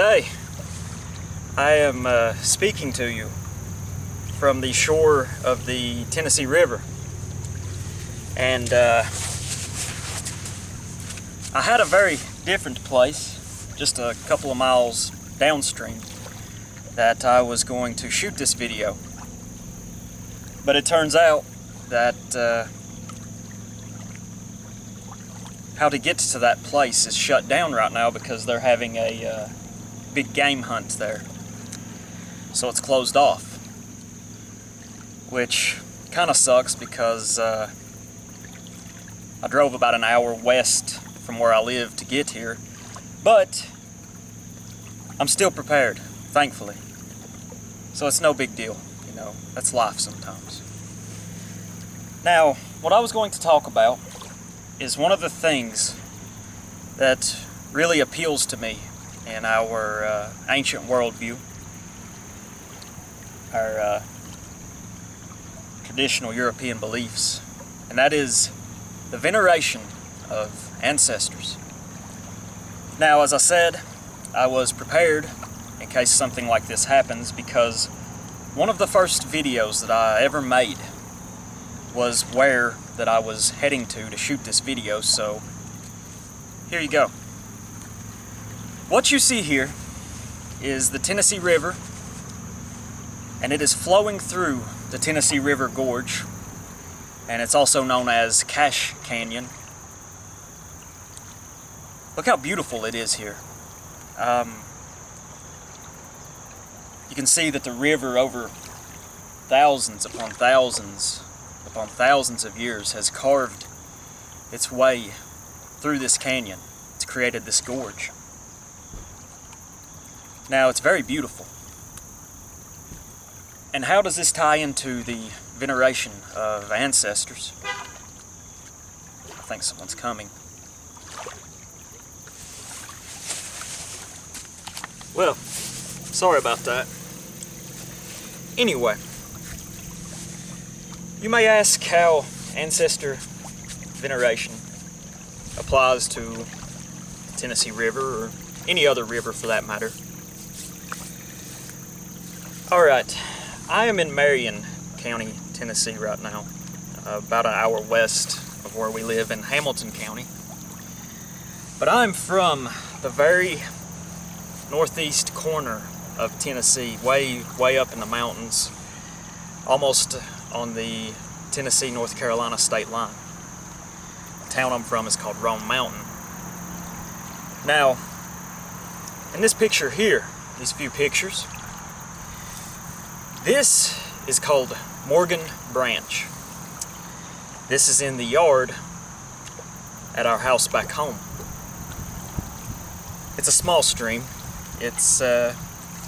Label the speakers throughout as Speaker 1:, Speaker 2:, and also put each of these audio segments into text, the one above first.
Speaker 1: Today, I am speaking to you from the shore of the Tennessee River. And I had a very different place, just a couple of miles downstream, that I was going to shoot this video. But it turns out that how to get to that place is shut down right now because they're having a big game hunt there. So it's closed off, which kind of sucks because I drove about an hour west from where I live to get here, but I'm still prepared, thankfully. So it's no big deal, you know, that's life sometimes. Now, what I was going to talk about is one of the things that really appeals to me in our ancient worldview, our traditional European beliefs, and that is the veneration of ancestors. Now, as I said, I was prepared in case something like this happens because one of the first videos that I ever made was where that I was heading to shoot this video, so here you go. What you see here is the Tennessee River, and it is flowing through the Tennessee River Gorge, and it's also known as Cache Canyon. Look how beautiful it is here. You can see that the river, over thousands upon thousands of years, has carved its way through this canyon. It's created this gorge. Now, it's very beautiful. And how does this tie into the veneration of ancestors? I think someone's coming. Well, sorry about that. Anyway, you may ask how ancestor veneration applies to the Tennessee River, or any other river for that matter. Alright, I am in Marion County, Tennessee right now, about an hour west of where we live in Hamilton County. But I'm from the very northeast corner of Tennessee, way up in the mountains, almost on the Tennessee-North Carolina state line. The town I'm from is called Roan Mountain. Now, in this picture here, these few pictures, this is called Morgan Branch. This is in the yard at our house back home. It's a small stream. I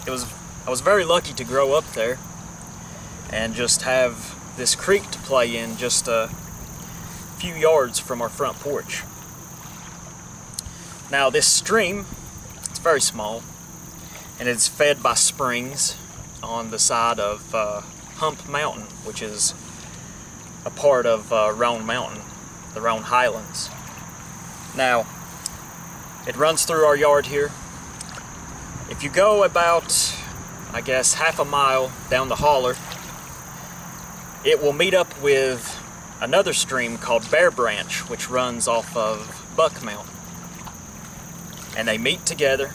Speaker 1: was very lucky to grow up there and just have this creek to play in just a few yards from our front porch. Now, this stream, it's very small, and it's fed by springs on the side of Hump Mountain, which is a part of Roan Mountain, the Roan Highlands. Now, it runs through our yard here. If you go about, I guess, half a mile down the holler, it will meet up with another stream called Bear Branch, which runs off of Buck Mountain. And they meet together,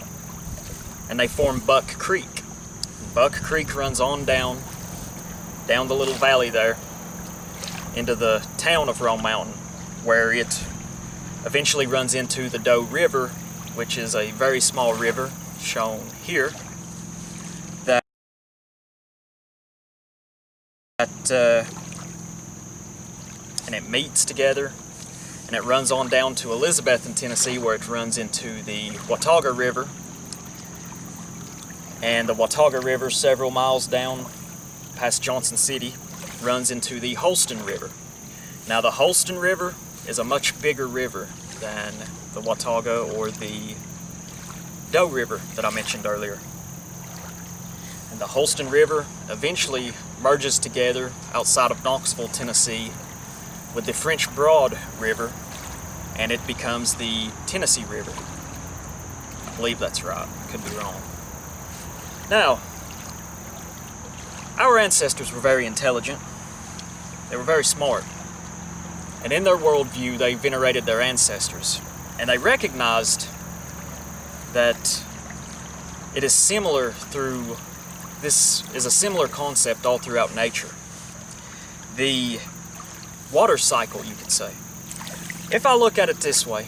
Speaker 1: and they form Buck Creek. Buck Creek runs on down the little valley there into the town of Roan Mountain, where it eventually runs into the Doe River, which is a very small river shown here, and it meets together, and it runs on down to Elizabethton, Tennessee, where it runs into the Watauga River. And the Watauga River, several miles down past Johnson City, runs into the Holston River. Now, the Holston River is a much bigger river than the Watauga or the Doe River that I mentioned earlier. And the Holston River eventually merges together outside of Knoxville, Tennessee, with the French Broad River, and it becomes the Tennessee River. believe that's right. Could be wrong. Now, our ancestors were very intelligent. They were very smart. And in their worldview, they venerated their ancestors. And they recognized that it is similar through, this is a similar concept all throughout nature. The water cycle, you could say. If I look at it this way,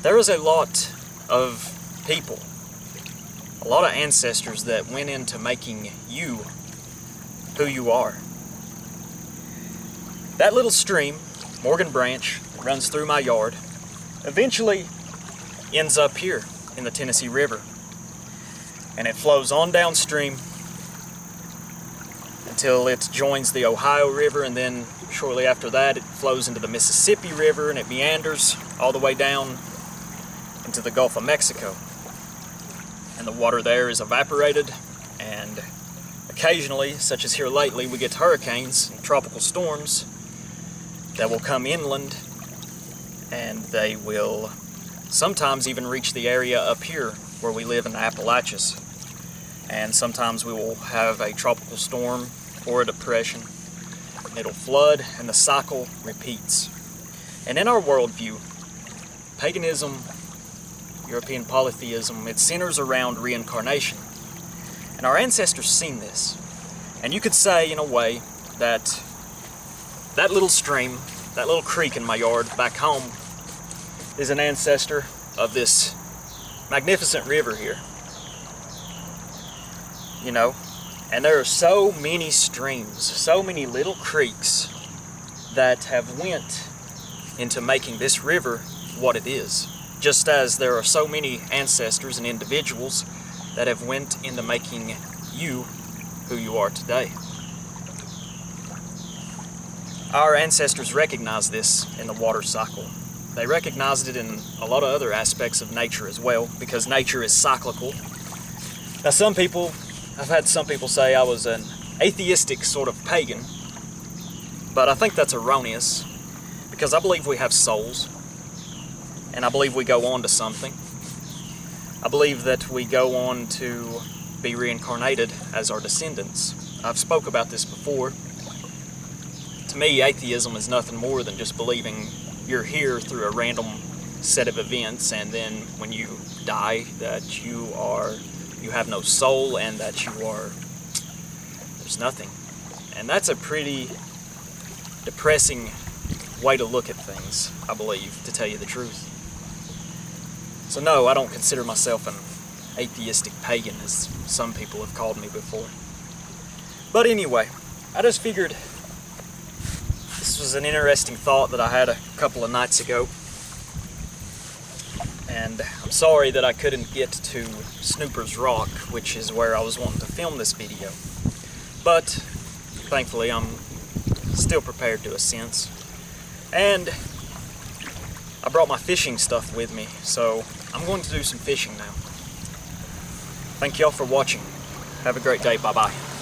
Speaker 1: there is a lot of people, a lot of ancestors that went into making you who you are. That little stream, Morgan Branch, runs through my yard, eventually ends up here in the Tennessee River. And it flows on downstream until it joins the Ohio River, and then shortly after that it flows into the Mississippi River, and it meanders all the way down into the Gulf of Mexico. And the water there is evaporated, and occasionally, such as here lately, we get hurricanes and tropical storms that will come inland, and they will sometimes even reach the area up here where we live in the Appalachians. And sometimes we will have a tropical storm or a depression, and it'll flood, and the cycle repeats. And in our worldview, paganism, European polytheism, it centers around reincarnation. And our ancestors seen this. And you could say, in a way, that that little stream, that little creek in my yard back home, is an ancestor of this magnificent river here. You know, and there are so many streams, so many little creeks that have went into making this river what it is. Just as there are so many ancestors and individuals that have went into making you who you are today. Our ancestors recognized this in the water cycle. They recognized it in a lot of other aspects of nature as well, because nature is cyclical. Now I've had some people say I was an atheistic sort of pagan, but I think that's erroneous, because I believe we have souls, and I believe we go on to something. I believe that we go on to be reincarnated as our descendants. I've spoke about this before. To me, atheism is nothing more than just believing you're here through a random set of events, and then when you die, that you have no soul, and that there's nothing. And that's a pretty depressing way to look at things, I believe, to tell you the truth. So no, I don't consider myself an atheistic pagan, as some people have called me before. But anyway, I just figured this was an interesting thought that I had a couple of nights ago. And I'm sorry that I couldn't get to Snooper's Rock, which is where I was wanting to film this video. But thankfully I'm still prepared to a sense. And I brought my fishing stuff with me, so I'm going to do some fishing now. Thank y'all for watching. Have a great day. Bye-bye.